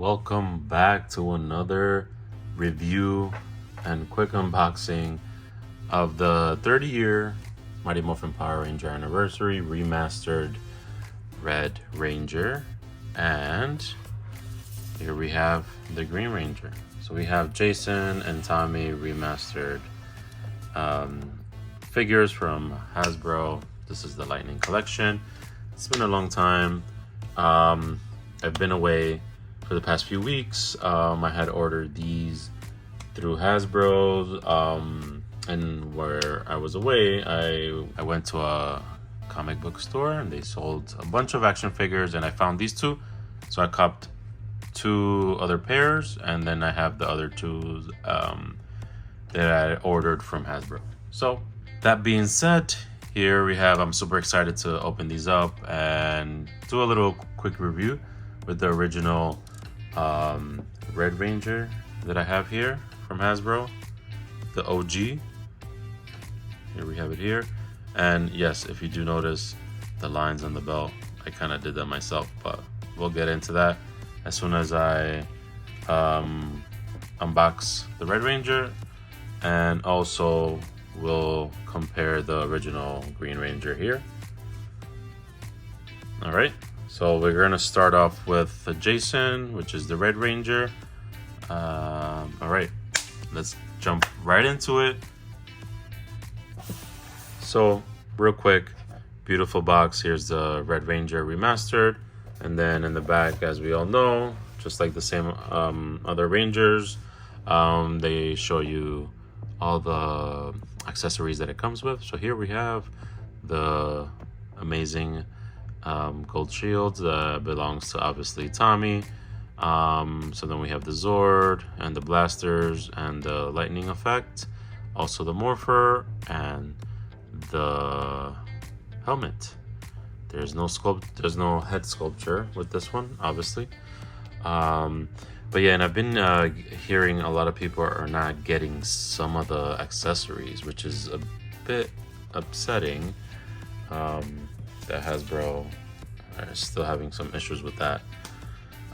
welcome back to another review and quick unboxing of the 30-year Mighty Morphin Power Ranger anniversary remastered Red Ranger. And here we have the Green Ranger. So we have Jason and Tommy remastered figures from Hasbro. This is the Lightning Collection. It's been a long time. I've been away for the past few weeks. I had ordered these through Hasbro, and where I was away, I went to a comic book store and they sold a bunch of action figures, and I found these two. So I copped two other pairs, and then I have the other two that I ordered from Hasbro. So that being said, here we have, I'm super excited to open these up and do a little quick review with the original Red Ranger that I have here from Hasbro, the OG. Here we have it here. And yes, if you do notice the lines on the belt, I kind of did that myself, but we'll get into that as soon as I unbox the Red Ranger, and also we'll compare the original Green Ranger here. All right, so we're gonna start off with Jason, which is the Red Ranger. All right, let's jump right into it. So real quick, beautiful box. Here's the Red Ranger remastered, and then in the back, as we all know, just like the same other Rangers, they show you all the accessories that it comes with. So here we have the amazing gold shield that belongs to obviously Tommy. So then we have the Zord and the blasters and the lightning effect, also the morpher and the helmet. There's no head sculpture with this one, obviously. But yeah, and I've been hearing a lot of people are not getting some of the accessories, which is a bit upsetting. That Hasbro are still having some issues with that.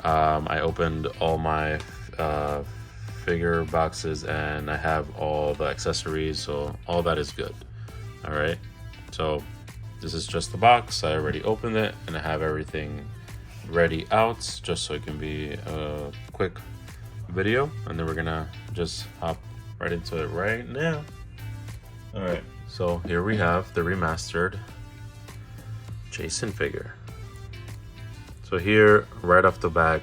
I opened all my figure boxes and I have all the accessories, so all that is good. All right, so this is just the box. I already opened it and I have everything ready out, just so it can be a quick video, and then we're gonna just hop right into it right now. All right, so here we have the remastered Jason figure. So here, right off the back,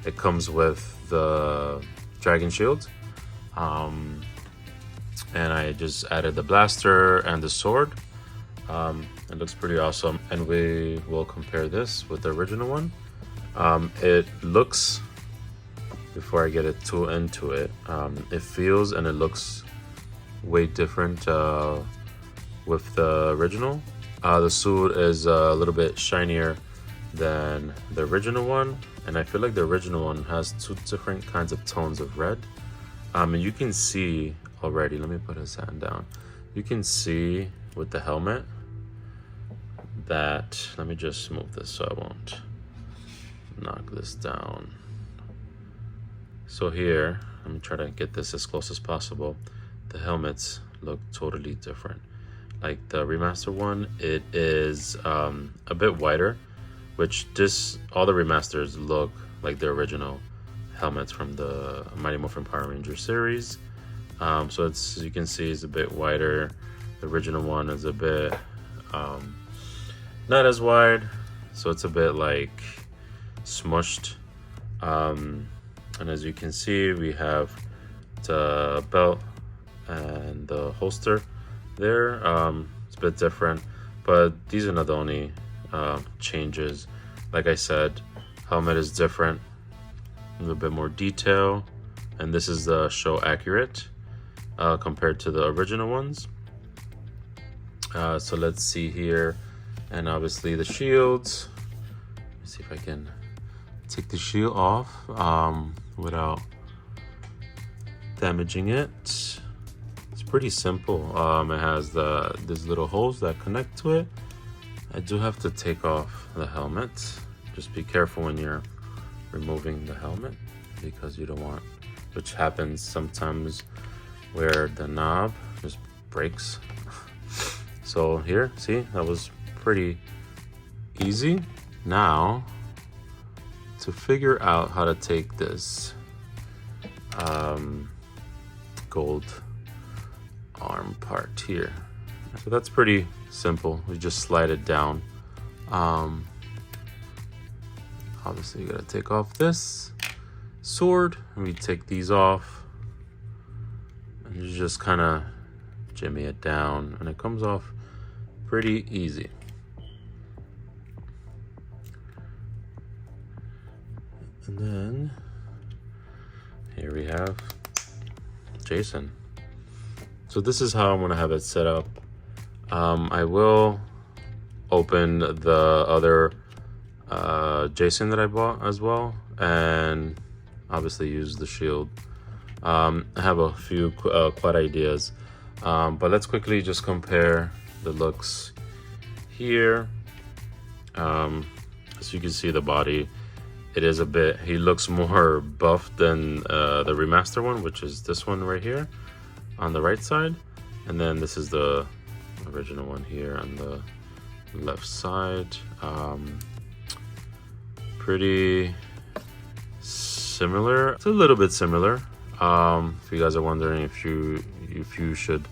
it comes with the dragon shield, and I just added the blaster and the sword. It looks pretty awesome, and we will compare this with the original one. It looks, before I get it too into it, it feels and it looks way different with the original. The suit is a little bit shinier than the original one, and I feel like the original one has two different kinds of tones of red. And you can see already, let me put his hand down. You can see with the helmet that, let me just move this so I won't knock this down. So here, let me try to get this as close as possible. The helmets look totally different. Like the remaster one, it is a bit wider, which all the remasters look like the original helmets from the Mighty Morphin Power Ranger series. So it's, as you can see, it's a bit wider. The original one is a bit not as wide, so it's a bit like smushed. And as you can see, we have the belt and the holster there. It's a bit different, but these are not the only changes. Like I said, helmet is different, a little bit more detail, and this is the show accurate compared to the original ones. So let's see here, and obviously the shields. Let's see if I can take the shield off without damaging it. It's pretty simple. It has these little holes that connect to it. I do have to take off the helmet. Just be careful when you're removing the helmet because you don't want, which happens sometimes where the knob just breaks. So here, see, that was pretty easy. Now, to figure out how to take this gold arm part here. So that's pretty simple. We just slide it down. Obviously, you gotta take off this sword, and we take these off, and you just kind of jimmy it down, and it comes off pretty easy. And then here we have Jason. So this is how I'm gonna have it set up. I will open the other Jason that I bought as well, and obviously use the shield. I have a few quad ideas, but let's quickly just compare the looks here. As you can see, the body, it is a bit, he looks more buff than the remaster one, which is this one right here on the right side, and then this is the original one here on the left side. Pretty similar. It's a little bit similar. If you guys are wondering if you should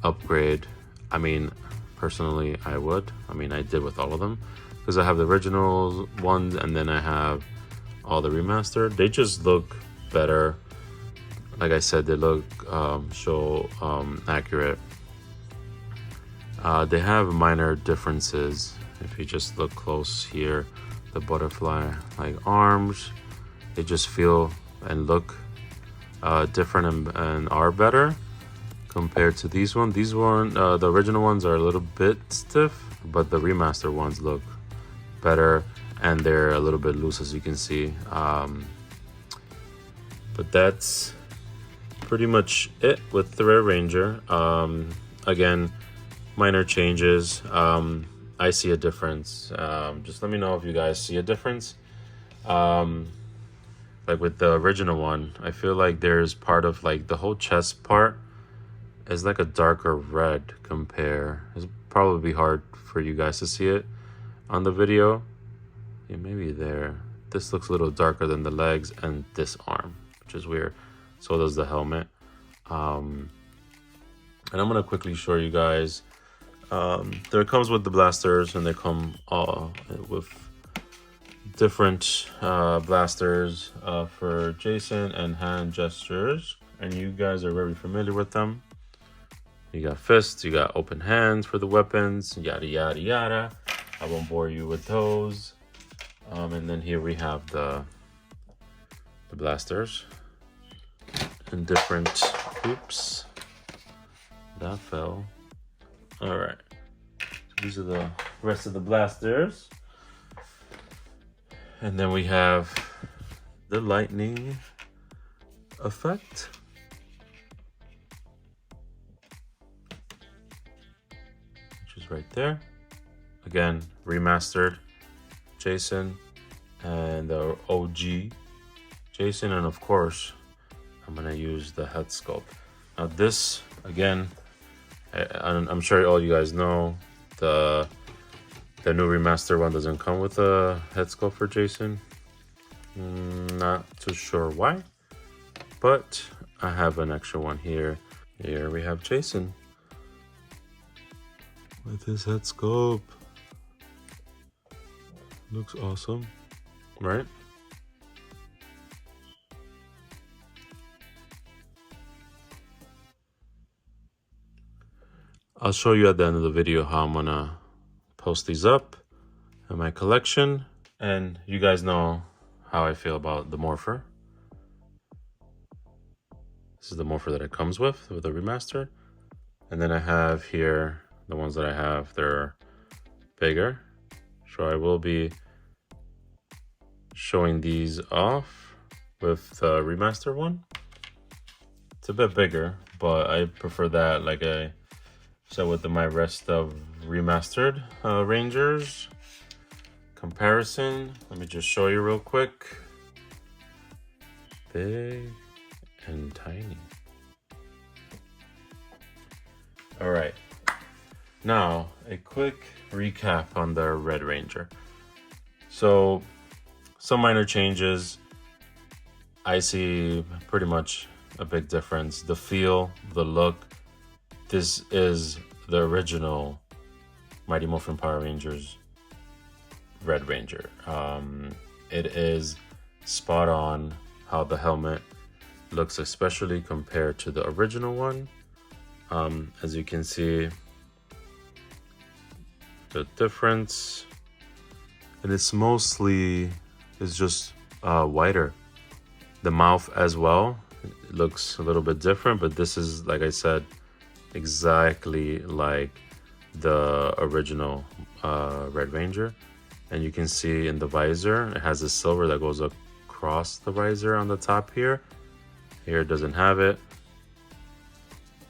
upgrade, I mean, personally I would. I mean, I did with all of them because I have the original ones and then I have all the remastered. They just look better. Like I said, they look accurate. They have minor differences. If you just look close here, the butterfly like arms, they just feel and look different and are better compared to these ones. These one, the original ones are a little bit stiff, but the remaster ones look better and they're a little bit loose, as you can see. But that's pretty much it with the Red Ranger. Again, minor changes. I see a difference. Just let me know if you guys see a difference. Like with the original one, I feel like there's part of like the whole chest part is like a darker red compare. It's probably hard for you guys to see it on the video. Yeah, maybe there. This looks a little darker than the legs and this arm, which is weird. So does the helmet. And I'm gonna quickly show you guys. There comes with the blasters, and they come with different blasters for Jason and hand gestures, and you guys are very familiar with them. You got fists, you got open hands for the weapons, yada yada yada. I won't bore you with those. And then here we have the blasters in different. Oops, that fell. All right, so these are the rest of the blasters. And then we have the lightning effect. Which is right there. Again, remastered Jason and the OG Jason. And of course, I'm gonna use the head sculpt. Now this, again, I'm sure all you guys know, the new remaster one doesn't come with a head sculpt for Jason. Not too sure why, but I have an extra one here. Here we have Jason with his head sculpt. Looks awesome, right? I'll show you at the end of the video how I'm gonna post these up in my collection. And you guys know how I feel about the Morpher. This is the Morpher that it comes with the remaster. And then I have here, the ones that I have, they're bigger. So I will be showing these off with the remaster one. It's a bit bigger, but I prefer that, like I said with my rest of remastered Rangers comparison. Let me just show you real quick. big and tiny. All right, now a quick recap on the Red Ranger. So some minor changes. I see pretty much a big difference. The feel, the look. This is the original Mighty Morphin Power Rangers Red Ranger. It is spot on how the helmet looks, especially compared to the original one. As you can see, the difference, and it's mostly is just wider. The mouth as well, it looks a little bit different, but this is, like I said, exactly like the original Red Ranger. And you can see in the visor, it has a silver that goes across the visor on the top here. Here it doesn't have it.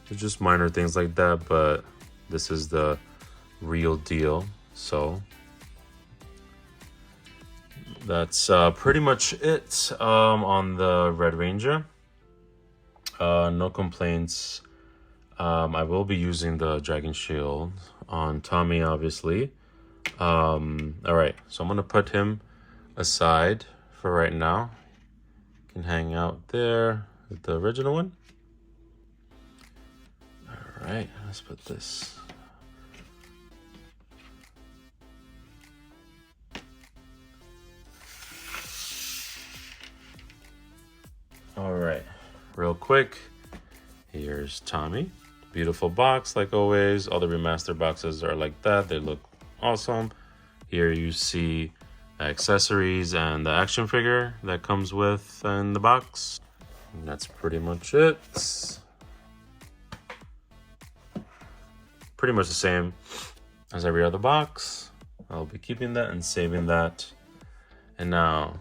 It's just minor things like that, but this is the real deal. So that's pretty much it on the Red Ranger. No complaints. I will be using the Dragon Shield on Tommy, obviously. All right, so I'm gonna put him aside for right now. Can hang out there with the original one. All right, let's put this. All right, real quick, here's Tommy. Beautiful box, like always. All the remastered boxes are like that. They look awesome. Here you see accessories and the action figure that comes with in the box. And that's pretty much it. Pretty much the same as every other box. I'll be keeping that and saving that. And now,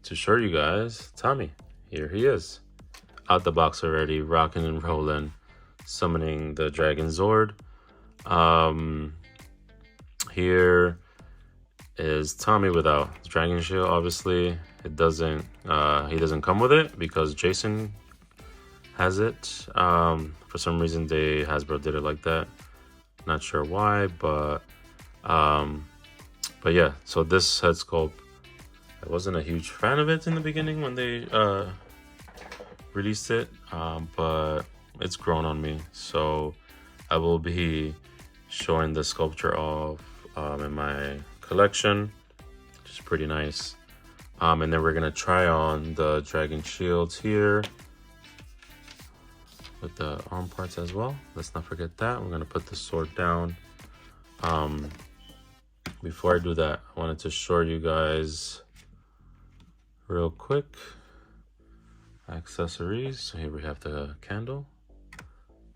to show you guys, Tommy. Here he is. Out the box already, rocking and rolling, summoning the Dragon Zord. Here is Tommy without Dragon Shield. Obviously, it doesn't. He doesn't come with it because Jason has it. For some reason, Hasbro did it like that. Not sure why, but yeah. So this head sculpt, I wasn't a huge fan of it in the beginning when they released it, but it's grown on me. So I will be showing the sculpture off in my collection, which is pretty nice. And then we're gonna try on the Dragon Shields here with the arm parts as well. Let's not forget that. We're gonna put the sword down. Before I do that, I wanted to show you guys real quick accessories. So here we have the candle,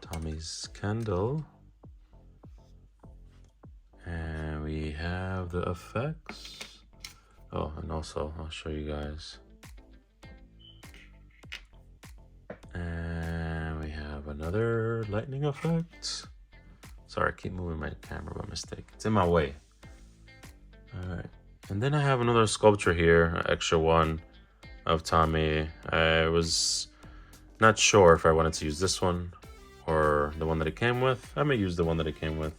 Tommy's candle, and we have the effects. Oh, and also I'll show you guys. And we have another lightning effect. Sorry, I keep moving my camera by mistake. It's in my way. All right. And then I have another sculpture here, an extra one of Tommy. I was not sure if I wanted to use this one or the one that it came with. I may use the one that it came with,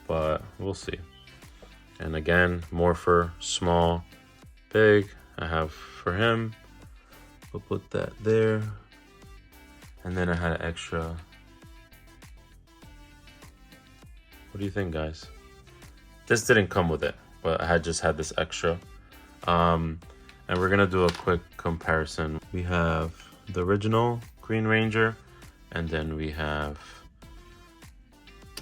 but we'll see. And again, Morpher, small, big, I have for him. We'll put that there. And then I had an extra. What do you think, guys? This didn't come with it, but I just had this extra. And we're gonna do a quick comparison. We have the original Green Ranger, and then we have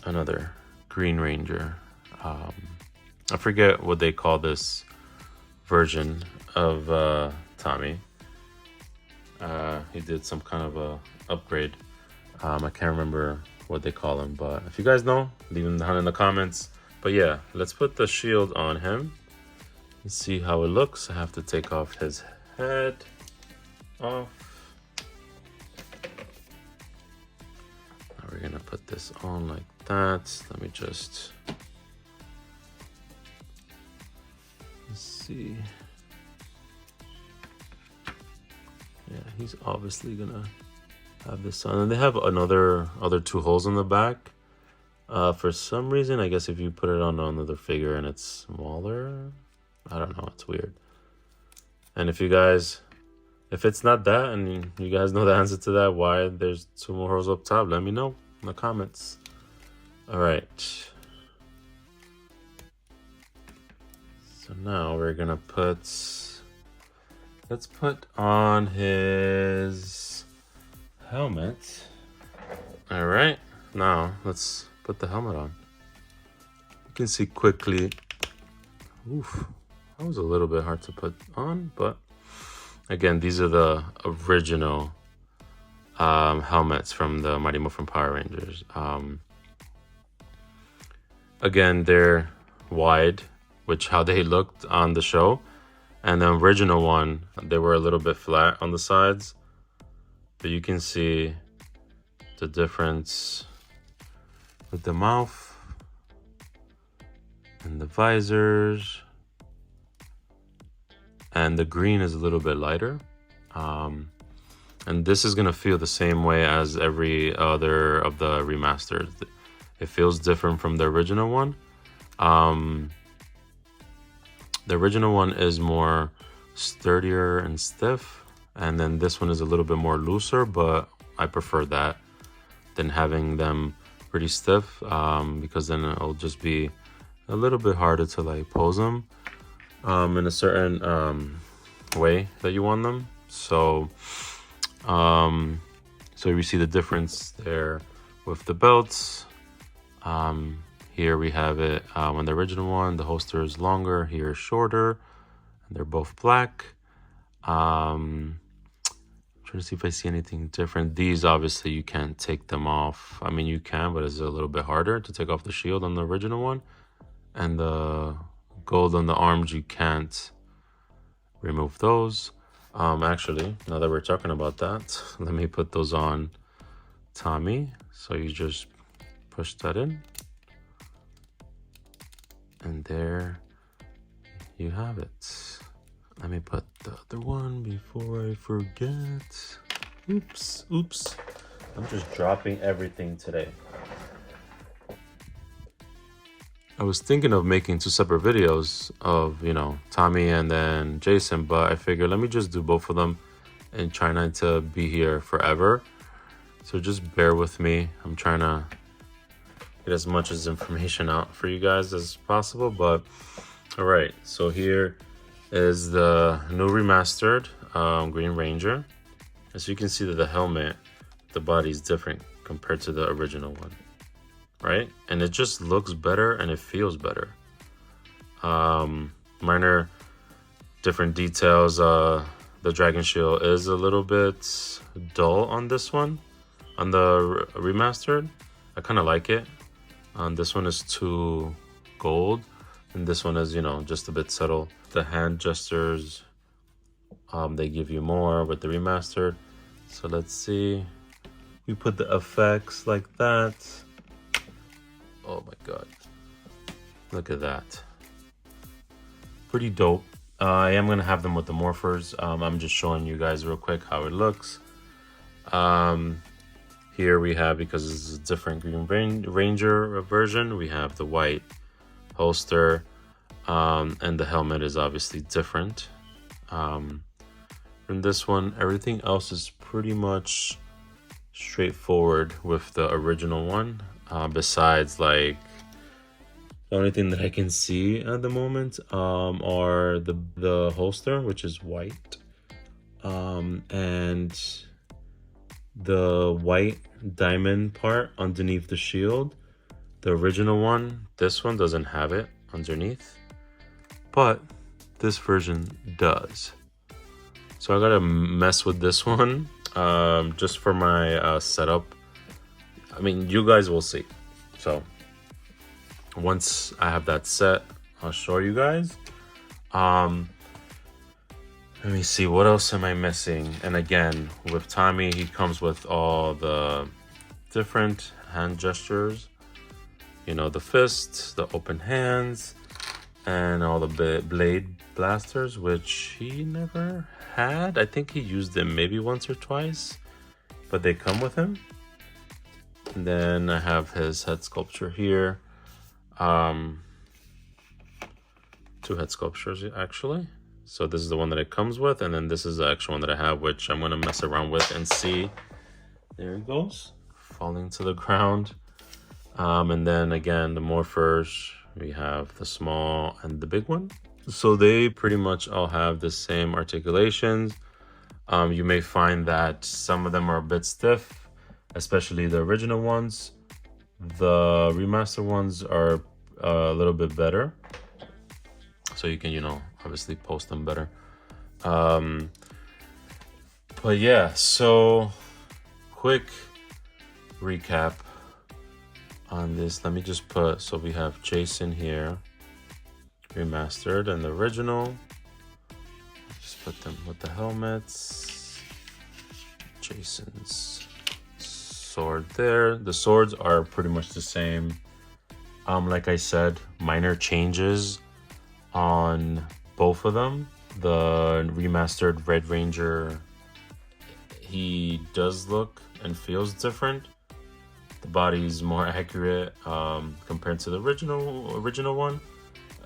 another Green Ranger. I forget what they call this version of Tommy. He did some kind of a upgrade. I can't remember what they call him, but if you guys know, leave them down in the comments. But yeah, let's put the shield on him and see how it looks. I have to take off his head off. Now we're gonna put this on like that. Let me just see. Yeah, he's obviously gonna have this on. And they have other 2 holes in the back. For some reason, I guess if you put it on another figure and it's smaller, I don't know, it's weird. And if it's not that, and you guys know the answer to that, why there's 2 more holes up top, let me know in the comments. All right. So now we're gonna let's put on his helmet. All right, now let's put the helmet on. You can see quickly, oof, that was a little bit hard to put on, but again, these are the original helmets from the Mighty Morphin Power Rangers. Again, they're wide, which how they looked on the show. And the original one, they were a little bit flat on the sides. But you can see the difference with the mouth and the visors. And the green is a little bit lighter. And this is gonna feel the same way as every other of the remastered. It feels different from the original one. The original one is more sturdier and stiff, and then this one is a little bit more looser, but I prefer that than having them pretty stiff, because then it'll just be a little bit harder to like pose them in a certain way that you want them. So you see the difference there with the belts. Here we have it on the original one, the holster is longer, here is shorter, and they're both black. Trying to see if I see anything different. These obviously you can't take them off. I mean, you can, but it's a little bit harder to take off the shield on the original one. And the gold on the arms, you can't remove those. Actually, now that we're talking about that, let me put those on Tommy. So you just push that in. And there you have it. Let me put the other one before I forget. Oops. I'm just dropping everything today. I was thinking of making 2 separate videos of, Tommy and then Jason, but I figured let me just do both of them and try not to be here forever. So just bear with me. I'm trying to get as much as information out for you guys as possible, but all right, so here is the new remastered Green Ranger. As you can see that the helmet, the body is different compared to the original one, right? And it just looks better and it feels better. Minor different details. The dragon shield is a little bit dull on this one, on the remastered. I kind of like it. This one is too gold, and this one is, just a bit subtle. The hand gestures, they give you more with the remastered. So let's see. We put the effects like that. Oh my god. Look at that. Pretty dope. I am going to have them with the morphers. I'm just showing you guys real quick how it looks. Here we have, because this is a different Green Ranger version, we have the white holster, and the helmet is obviously different. In this one, everything else is pretty much straightforward with the original one, besides like the only thing that I can see at the moment are the holster, which is white, and the white diamond part underneath the shield. The original one, this one doesn't have it underneath, but this version does. So I gotta mess with this one just for my setup. I mean, you guys will see. So once I have that set, I'll show you guys. Let me see, what else am I missing? And again, with Tommy, he comes with all the different hand gestures. The fists, the open hands, and all the blade blasters, which he never had. I think he used them maybe once or twice, but they come with him. And then I have his head sculpture here. Two head sculptures actually. So this is the one that it comes with, and then this is the actual one that I have, which I'm gonna mess around with and see. There it goes, falling to the ground. And then again, the morphers, we have the small and the big one. So they pretty much all have the same articulations. You may find that some of them are a bit stiff, especially the original ones. The remaster ones are a little bit better. So you can, obviously post them better. But yeah, so quick recap on this. Let me just put, so we have Jason here, remastered, and the original. Just put them with the helmets. Jason's sword there. The swords are pretty much the same. Like I said, minor changes on both of them. The remastered Red Ranger, he does look and feels different. The body's more accurate compared to the original one.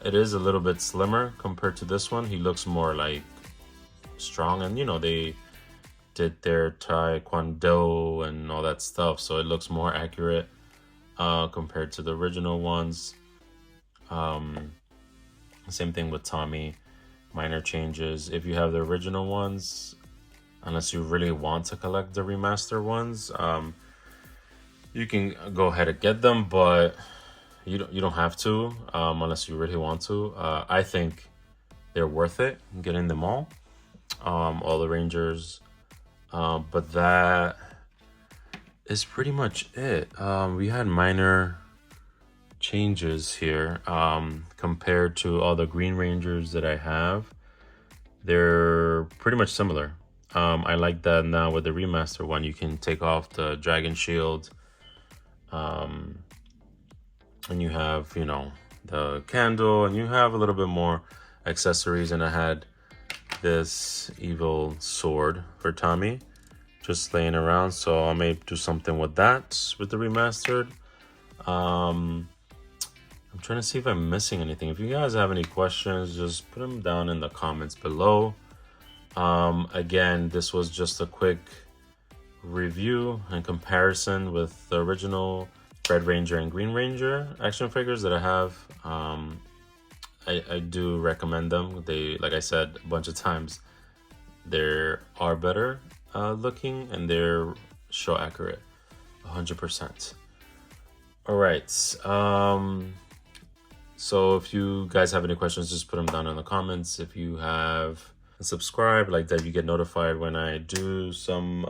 It is a little bit slimmer compared to this one. He looks more like strong, and they did their taekwondo and all that stuff, so it looks more accurate compared to the original ones. Same thing with Tommy, minor changes. If you have the original ones, unless you really want to collect the remaster ones, you can go ahead and get them, but you don't have to unless you really want to. I think they're worth it, getting them all the Rangers. But that is pretty much it. We had minor changes here compared to all the Green Rangers that I have. They're pretty much similar. I like that now with the remaster one, you can take off the dragon shield, and you have the candle, and you have a little bit more accessories. And I had this evil sword for Tommy just laying around, so I may do something with that with the remastered. I'm trying to see if I'm missing anything. If you guys have any questions, just put them down in the comments below. Again, this was just a quick review and comparison with the original Red Ranger and Green Ranger action figures that I have. I do recommend them. They, like I said a bunch of times, they are better looking, and they're show accurate 100%. All right. So if you guys have any questions, just put them down in the comments. If you have subscribed, like that, you get notified when I do some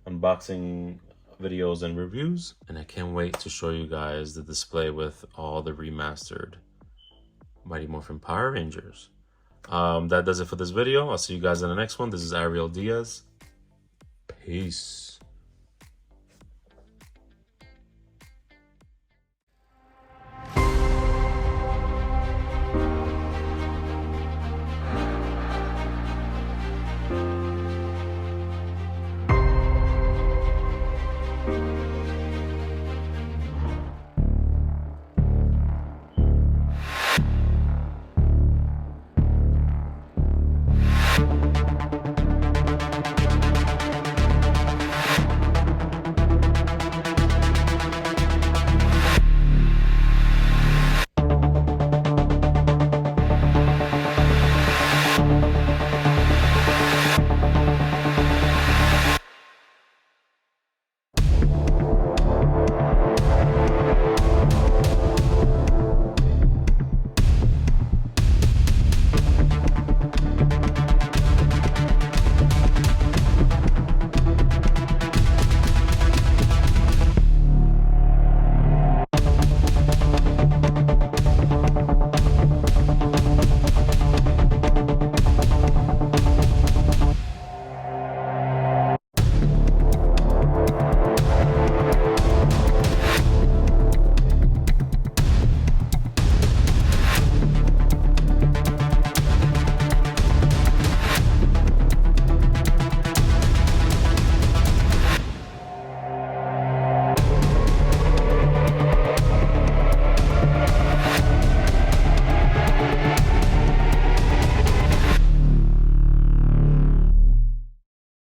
unboxing videos and reviews. And I can't wait to show you guys the display with all the remastered Mighty Morphin Power Rangers. That does it for this video. I'll see you guys in the next one. This is Ariel Diaz. Peace.